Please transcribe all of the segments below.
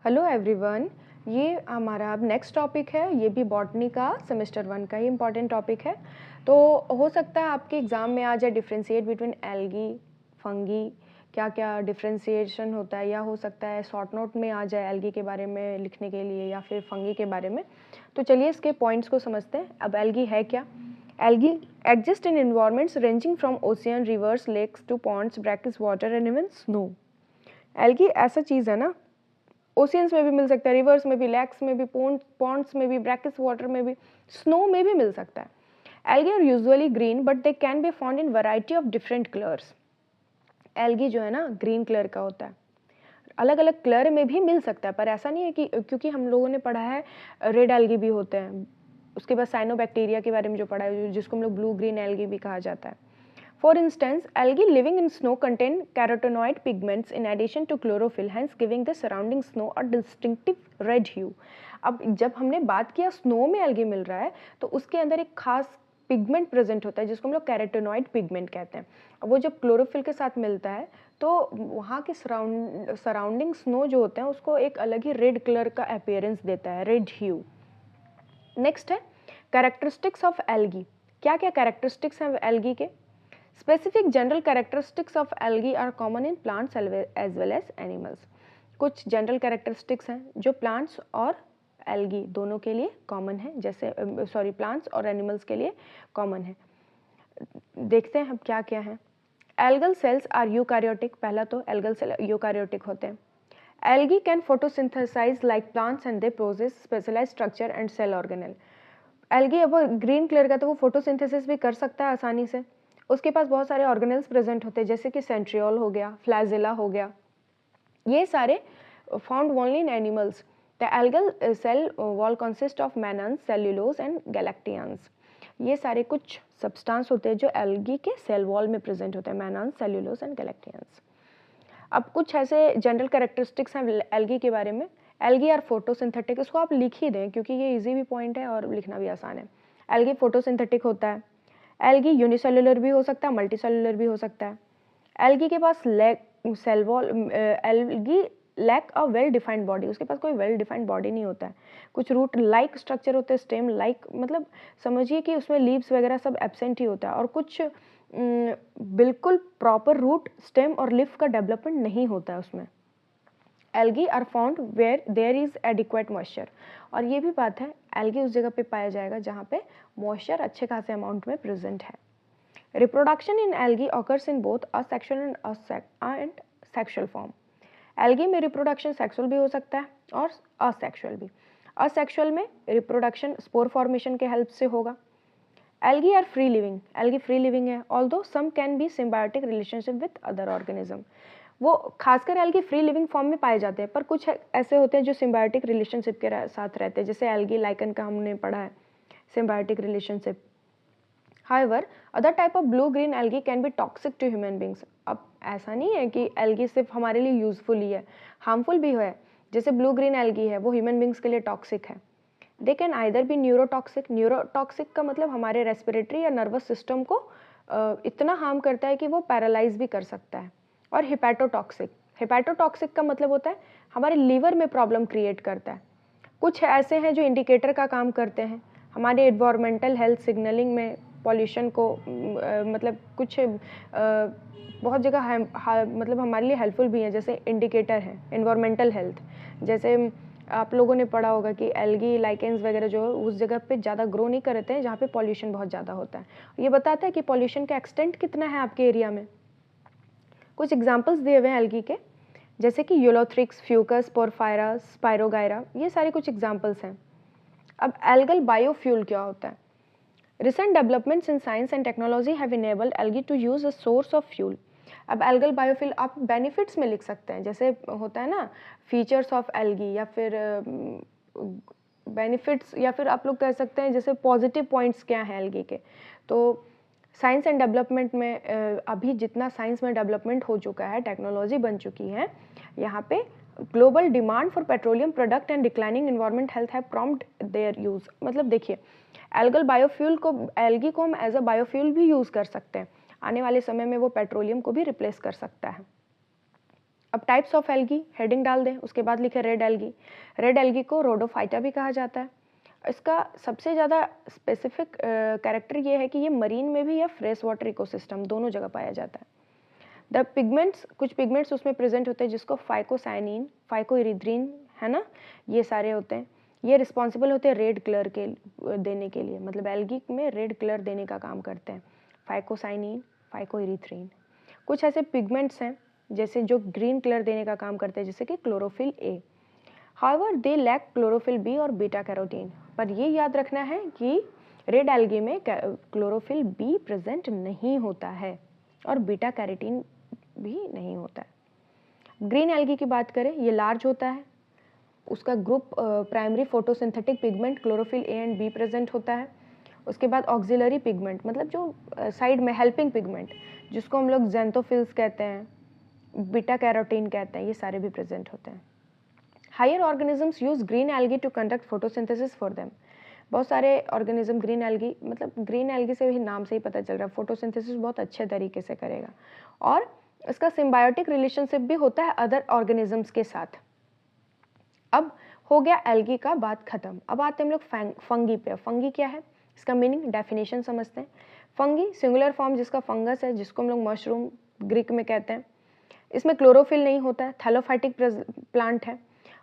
Hello everyone. ये हमारा अब नेक्स्ट टॉपिक है, ये भी बॉटनी का सेमेस्टर 1 का ही इम्पॉर्टेंट टॉपिक है। तो हो सकता है आपके एग्ज़ाम में आ जाए डिफ्रेंशिएट बिटवीन एल्गी फंगी, क्या क्या डिफ्रेंशिएशन होता है, या हो सकता है शॉर्ट नोट में आ जाए एल्गी के बारे में लिखने के लिए या फिर फंगी के बारे में। तो चलिए इसके पॉइंट्स को समझते हैं। अब एल्गी है क्या? Algae exist in environments ranging from ocean, rivers, lakes to ponds, brackish water and even snow. Algae ऐसा चीज़ है ना, ओशियंस में भी मिल सकता है, रिवर्स में भी, लेक्स में भी, पॉन्ड्स में भी, ब्रैकिश वाटर में भी, स्नो में भी मिल सकता है। Algae are usually green but they can be found in variety of different colours. Algae जो है ना ग्रीन कलर का होता है, अलग अलग कलर में भी मिल सकता है, पर ऐसा नहीं है कि क्योंकि हम लोगों ने पढ़ा है रेड एल्गी भी होते हैं, उसके बाद साइनोबैक्टीरिया के बारे में जो पढ़ा है जिसको हम लोग ब्लू ग्रीन एल्गी भी कहा जाता है। For instance, algae living in snow contain carotenoid pigments in addition to chlorophyll, hence giving the surrounding snow a distinctive red hue. अब जब हमने बात किया स्नो में एल्गी मिल रहा है तो उसके अंदर एक खास पिगमेंट प्रेजेंट होता है जिसको हम लोग कैरोटेनॉइड पिगमेंट कहते हैं। अब वो जब क्लोरोफिल के साथ मिलता है तो वहाँ के सराउंडिंग स्नो जो होते हैं उसको एक अलग ही रेड कलर का अपीयरेंस देता है, रेड ह्यू। नेक्स्ट है कैरेक्टरिस्टिक्स ऑफ एल्गी। क्या क्या कैरेक्टरिस्टिक्स हैं एल्गी के? Specific general characteristics of algae are common in plants as well as animals. कुछ general characteristics हैं जो plants और algae दोनों के लिए common है, जैसे plants और animals के लिए common है। देखते हैं हम क्या क्या है। Algal cells are eukaryotic। पहला तो algal cell eukaryotic होते हैं। Algae can photosynthesize like plants and they possess specialized structure and cell organelle। Algae अब ग्रीन कलर का तो वो फोटोसिंथेसिस भी कर सकता है आसानी से। उसके पास बहुत सारे ऑर्गेनल्स प्रेजेंट होते हैं जैसे कि सेंट्रियोल हो गया, फ्लैजिला हो गया, ये सारे found only in animals. The algal cell wall consist of mannans, cellulose and galactans. ये सारे कुछ सब्सटेंस होते हैं जो एल्गी के सेल वॉल में प्रेजेंट होते हैं, मैनन्स, सेल्यूलोज एंड गैलेक्टियंस। अब कुछ ऐसे जनरल कैरेक्टरिस्टिक्स हैं एल्गी के बारे में। एल्गी आर फोटोसिंथेटिक, इसको आप लिख ही दें क्योंकि ये इजी भी पॉइंट है और लिखना भी आसान है। एल्गी फोटोसिंथेटिक होता है। एल्गी यूनिसेलुलर भी हो सकता है, मल्टीसेलुलर भी हो सकता है। एल्गी के पास cell wall, algae lack a well defined body, उसके पास कोई वेल डिफाइंड बॉडी नहीं होता है। कुछ रूट लाइक स्ट्रक्चर होते हैं, स्टेम लाइक, मतलब समझिए कि उसमें लीव्स वगैरह सब एब्सेंट ही होता है, और कुछ बिल्कुल प्रॉपर रूट, स्टेम और लीफ का डेवलपमेंट नहीं होता है उसमें। Algae are found where there is adequate moisture, और ये भी बात है एल्गी उस जगह पे पाया जाएगा जहाँ पे मॉइस्चर अच्छे खासे अमाउंट में प्रेजेंट है। Reproduction in algae occurs in both asexual and sexual form. Algae में रिप्रोडक्शन सेक्सुअल भी हो सकता है और असेक्सुअल भी। असेक्सुअल में रिप्रोडक्शन स्पोर फॉर्मेशन के हेल्प से होगा। Algae are free living, algae free living है, although some can be symbiotic relationship with other organism. वो खासकर एल्गी फ्री लिविंग फॉर्म में पाए जाते हैं, पर कुछ ऐसे होते हैं जो सिम्बायोटिक रिलेशनशिप के साथ रहते हैं, जैसे एल्गी लाइकन का हमने पढ़ा है symbiotic relationship. However, other type of blue-green algae can be toxic to human beings। अब ऐसा नहीं है कि एल्गी सिर्फ हमारे लिए यूजफुल ही है, हार्मफुल भी है। जैसे ब्लू ग्रीन एल्गी है वो ह्यूमन बींग्स के लिए टॉक्सिक है। They can either be neurotoxic. Neurotoxic का मतलब हमारे रेस्पिरेटरी या नर्वस सिस्टम को इतना हार्म करता है कि वो पैरालाइज भी कर सकता है। और हिपैटोटॉक्सिक, हिपैटोटॉक्सिक का मतलब होता है हमारे लीवर में प्रॉब्लम क्रिएट करता है। कुछ ऐसे हैं जो इंडिकेटर का काम करते हैं हमारे एनवायरमेंटल हेल्थ सिग्नलिंग में, पॉल्यूशन को मतलब कुछ बहुत जगह मतलब हमारे लिए हेल्पफुल भी हैं, जैसे इंडिकेटर है एनवायरमेंटल हेल्थ। जैसे आप लोगों ने पढ़ा होगा कि एल्गी लाइकेंस वगैरह जो है उस जगह पे ज़्यादा ग्रो नहीं करते हैं जहाँ पे पॉल्यूशन बहुत ज़्यादा होता है। ये बताता है कि पॉल्यूशन का एक्सटेंट कितना है आपके एरिया में। कुछ एग्जाम्पल्स दिए हुए हैं एल्गी के, जैसे कि यूलोथ्रिक्स, फ्यूकस, पोरफायरा, स्पायरोगायरा, ये सारे कुछ एग्जाम्पल्स हैं। अब एल्गल बायोफ्यूल क्या होता है? Recent developments in science and technology have enabled algae to use a source of fuel। अब एल्गल बायोफ्यूल आप बेनिफिट्स में लिख सकते हैं, जैसे होता है ना फीचर्स ऑफ एल्गी, या फिर बेनिफिट्स, या फिर आप लोग कह सकते हैं जैसे पॉजिटिव पॉइंट्स क्या हैं एल्गी के। तो साइंस एंड डेवलपमेंट में अभी जितना साइंस में डेवलपमेंट हो चुका है, टेक्नोलॉजी बन चुकी है, यहाँ पे global demand for petroleum product and declining environment health have prompt their use. मतलब देखिए एल्गल बायोफ्यूल को, एल्गी को हम एज अ बायोफ्यूल भी यूज़ कर सकते हैं, आने वाले समय में वो पेट्रोलियम को भी रिप्लेस कर सकता है। अब टाइप्स ऑफ एल्गी हेडिंग डाल दें, उसके बाद लिखे रेड एल्गी। रेड एल्गी को रोडोफाइटा भी कहा जाता है। इसका सबसे ज़्यादा स्पेसिफिक कैरेक्टर ये है कि ये मरीन में भी या फ्रेश वाटर इकोसिस्टम दोनों जगह पाया जाता है। द पिगमेंट्स, कुछ पिगमेंट्स उसमें प्रेजेंट होते हैं जिसको फाइकोसाइनिन, फाइकोइरिथ्रिन, है ना, ये सारे होते हैं। ये रिस्पॉन्सिबल होते हैं रेड कलर के देने के लिए, मतलब एल्गी में रेड कलर देने का काम करते हैं, फाइकोसाइनिन, फाइकोइरिथ्रिन। कुछ ऐसे पिगमेंट्स हैं जैसे जो ग्रीन कलर देने का काम करते हैं, जैसे कि chlorophyll a. However they lack chlorophyll b और बीटा कैरोटीन। पर ये याद रखना है कि रेड एल्गी में क्लोरोफिल बी प्रेजेंट नहीं होता है और बीटा कैरोटीन भी नहीं होता है। ग्रीन एल्गी की बात करें, ये लार्ज होता है, उसका group primary photosynthetic pigment chlorophyll A and be present होता है। उसके बाद ऑक्सिलरी पिगमेंट, मतलब जो साइड में हेल्पिंग पिगमेंट, जिसको हम लोग ज़ेंथोफिल्स कहते हैं, बीटा कैरोटीन कहते हैं, ये सारे भी प्रेजेंट होते हैं। Higher organisms use green algae to conduct photosynthesis for them. बहुत सारे ऑर्गेनिज्म ग्रीन एल्गी, मतलब ग्रीन एल्गी से भी नाम से ही पता चल रहा है फोटोसिंथेसिस बहुत अच्छे तरीके से करेगा, और इसका सिम्बायोटिक रिलेशनशिप भी होता है अदर ऑर्गेनिजम्स के साथ। अब हो गया एल्गी का बात खत्म। अब आते हैं हम लोग फंगी पे। फंगी क्या है, इसका मीनिंग डेफिनेशन समझते हैं। फंगी सिंगुलर फॉर्म जिसका फंगस है, जिसको हम लोग मशरूम ग्रीक में कहते हैं। इसमें क्लोरोफिल नहीं होता है, थैलोफाइटिक प्लांट है,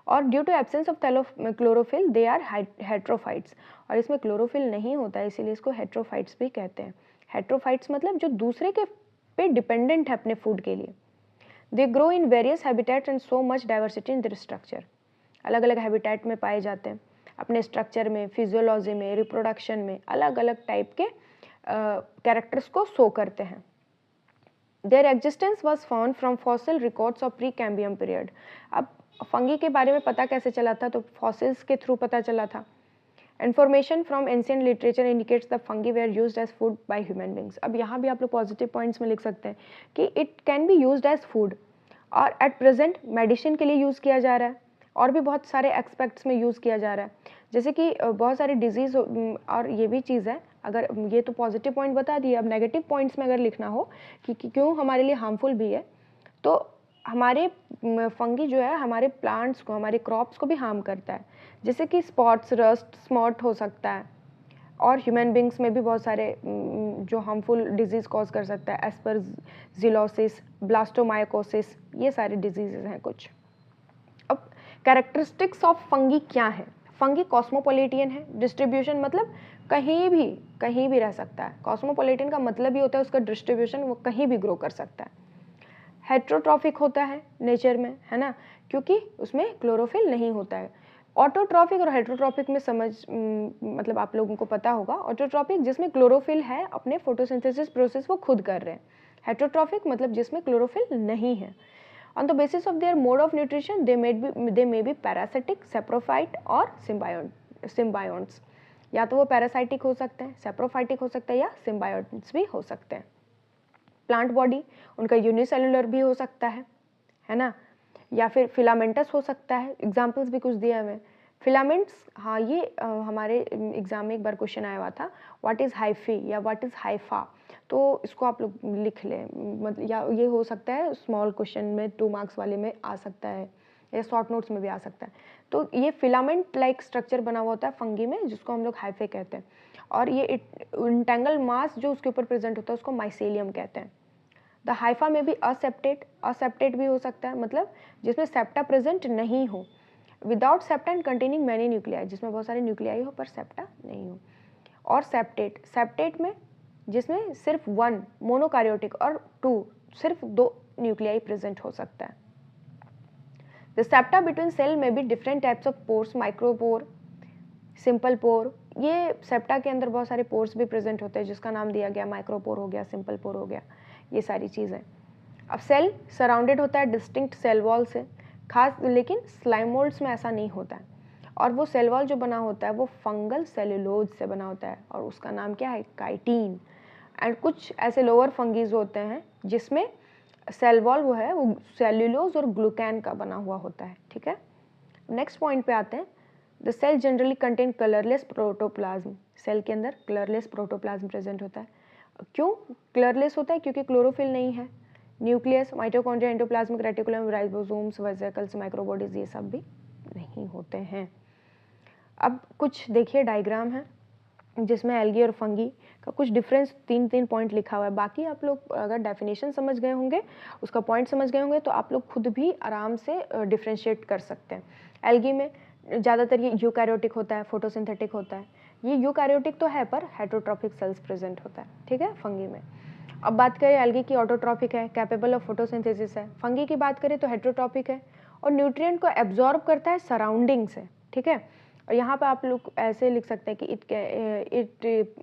और due to absence of chlorophyll they are heterotrophs. और इसमें क्लोरोफिल नहीं होता है, इसीलिए इसको हेट्रोफाइट्स भी कहते हैं। हेट्रोफाइट्स मतलब जो दूसरे के पे डिपेंडेंट है अपने फूड के लिए। They grow in various habitats and so much diversity in their structure. अलग अलग हैबिटेट में पाए जाते हैं, अपने स्ट्रक्चर में, फिजियोलॉजी में, रिप्रोडक्शन में अलग अलग टाइप के कैरेक्टर्स को शो करते हैं। Their existence was found from fossil records of pre-Cambrian period। अब फंगी के बारे में पता कैसे चला था, तो फॉसिल्स के थ्रू पता चला था। Information from ancient literature indicates the fungi were used as food by human beings। अब यहाँ भी आप लोग पॉजिटिव पॉइंट्स में लिख सकते हैं कि it can be used as food, और एट प्रेजेंट मेडिसिन के लिए यूज़ किया जा रहा है, और भी बहुत सारे एक्सपेक्ट्स में यूज़ किया जा रहा है, जैसे कि बहुत सारे डिजीज़। और ये भी चीज़ है, अगर ये तो पॉजिटिव पॉइंट बता दिए, अब नेगेटिव पॉइंट्स में अगर लिखना हो कि क्यों हमारे लिए हार्मफुल भी है, तो हमारे फंगी जो है हमारे प्लांट्स को, हमारे क्रॉप्स को भी हार्म करता है, जैसे कि स्पॉट्स, रस्ट, स्मॉट हो सकता है, और ह्यूमन बींग्स में भी बहुत सारे जो हार्मफुल डिजीज़ कॉज कर सकता है, एस्परजिलोसिस, ब्लास्टोमाइकोसिस, ये सारे डिजीज़ हैं कुछ। अब कैरेक्टरिस्टिक्स ऑफ फंगी क्या है। फंगी कॉस्मोपोलिटियन है, डिस्ट्रीब्यूशन मतलब कहीं भी रह सकता है। कॉस्मोपोलिटियन का मतलब ही होता है उसका डिस्ट्रीब्यूशन, वो कहीं भी ग्रो कर सकता है। हेट्रोट्रॉफिक होता है नेचर में, है ना, क्योंकि उसमें क्लोरोफिल नहीं होता है। ऑटोट्रॉफिक और हेट्रोट्रॉफिक में मतलब आप लोगों को पता होगा, ऑटोट्रॉफिक जिसमें क्लोरोफिल है, अपने फोटोसिंथेसिस प्रोसेस वो खुद कर रहे हैं। हेट्रोट्रॉफिक मतलब जिसमें क्लोरोफिल नहीं है। On the basis of their mode of nutrition, they may be parasitic, saprophyte और symbionts। या तो वो पैरासाइटिक हो सकते हैं, सेप्रोफाइटिक हो सकते हैं, या सिम्बायोट्स भी हो सकते हैं। प्लांट बॉडी उनका यूनिसेलुलर भी हो सकता है ना, या फिर फिलामेंटस हो सकता है। एग्जाम्पल्स भी कुछ दिए हुए हैं। फिलामेंट्स, हाँ, ये हमारे एग्जाम में एक बार क्वेश्चन आया हुआ था, व्हाट इज़ हाइफी या व्हाट इज़ हाइफा, तो इसको आप लोग लिख लें, मतलब या ये हो सकता है स्मॉल क्वेश्चन में 2 मार्क्स वाले में आ सकता है, या शॉर्ट नोट्स में भी आ सकता है। तो ये फिलामेंट लाइक स्ट्रक्चर बना हुआ होता है फंगी में, जिसको हम लोग हाइफे कहते हैं, और ये इंटेंगल मास जो उसके ऊपर प्रेजेंट होता है उसको माइसेलियम कहते हैं। द हाइफा में भी असेप्टेट भी हो सकता है, मतलब जिसमें सेप्टा प्रेजेंट नहीं हो, without septa and containing many nuclei, जिसमें बहुत सारे न्यूक्लियाई हो पर सेप्टा नहीं हो। और सेप्टेट में जिसमें सिर्फ 1 मोनोकार्योटिक और 2 सिर्फ 2 न्यूक्लियाई प्रेजेंट हो सकता है। द सेप्टा बिटवीन सेल में भी different types of pores, micropore, simple pore. ये सेप्टा के अंदर बहुत सारे पोर्स भी प्रेजेंट होते हैं, जिसका नाम दिया गया माइक्रोपोर हो गया, सिंपल पोर हो गया, ये सारी चीज़ें। अब सेल सराउंडेड होता है डिस्टिंक्ट सेल वॉल से, खास, लेकिन स्लाइम मोल्ड्स में ऐसा नहीं होता है, और वो सेल वॉल जो बना होता है वो फंगल सेलुलोज से बना होता है, और उसका नाम क्या है, काइटिन। एंड कुछ ऐसे लोअर फंगीज होते हैं जिसमें सेल वॉल वो है वो सेल्यूलोज और ग्लूकैन का बना हुआ होता है, ठीक है। नेक्स्ट पॉइंट पे आते हैं। The cell generally contain colourless protoplasm. Cell के अंदर कलरलेस प्रोटोप्लाज्म प्रेजेंट होता है। क्यों कलरलेस होता है? क्योंकि क्लोरोफिल नहीं है, nucleus, mitochondria, endoplasmic reticulum, ribosomes, vesicles, microbodies, ये सब भी नहीं होते हैं। अब कुछ देखिए डायग्राम है जिसमें एल्गी और फंगी का कुछ डिफरेंस 3 पॉइंट लिखा हुआ है। बाकी आप लोग अगर डेफिनेशन समझ गए होंगे, उसका पॉइंट समझ गए होंगे, तो आप लोग खुद भी आराम से डिफ्रेंशिएट कर सकते हैं। एल्गी में ज़्यादातर ये यूकैरियोटिक होता है, फोटोसिंथेटिक होता है। ये यूकैरियोटिक तो है पर हेटरोट्रॉपिक सेल्स प्रेजेंट होता है, ठीक है, फंगी में। अब बात करें एल्गी की, ऑटोट्रॉपिक है, कैपेबल ऑफ फोटोसिंथेसिस है। फंगी की बात करें तो हेटरोट्रॉपिक है और न्यूट्रिएंट को एब्जॉर्ब करता है सराउंडिंग से, ठीक है। और यहाँ पे आप लोग ऐसे लिख सकते हैं कि it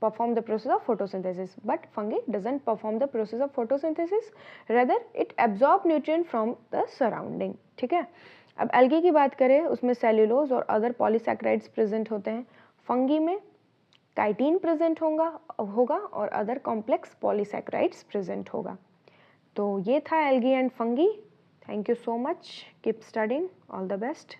perform the process of photosynthesis, but fungi doesn't perform the process of photosynthesis, rather it absorb nutrient from the surrounding, ठीक है। अब एल्गी की बात करें, उसमें सेल्यूलोज और अदर पॉलीसैकेराइड्स प्रेजेंट होते हैं। फंगी में काइटिन प्रेजेंट होगा और अदर कॉम्प्लेक्स पॉलीसैकेराइड्स प्रेजेंट होगा। तो ये था algae and fungi. Thank you so much, keep studying, all the best.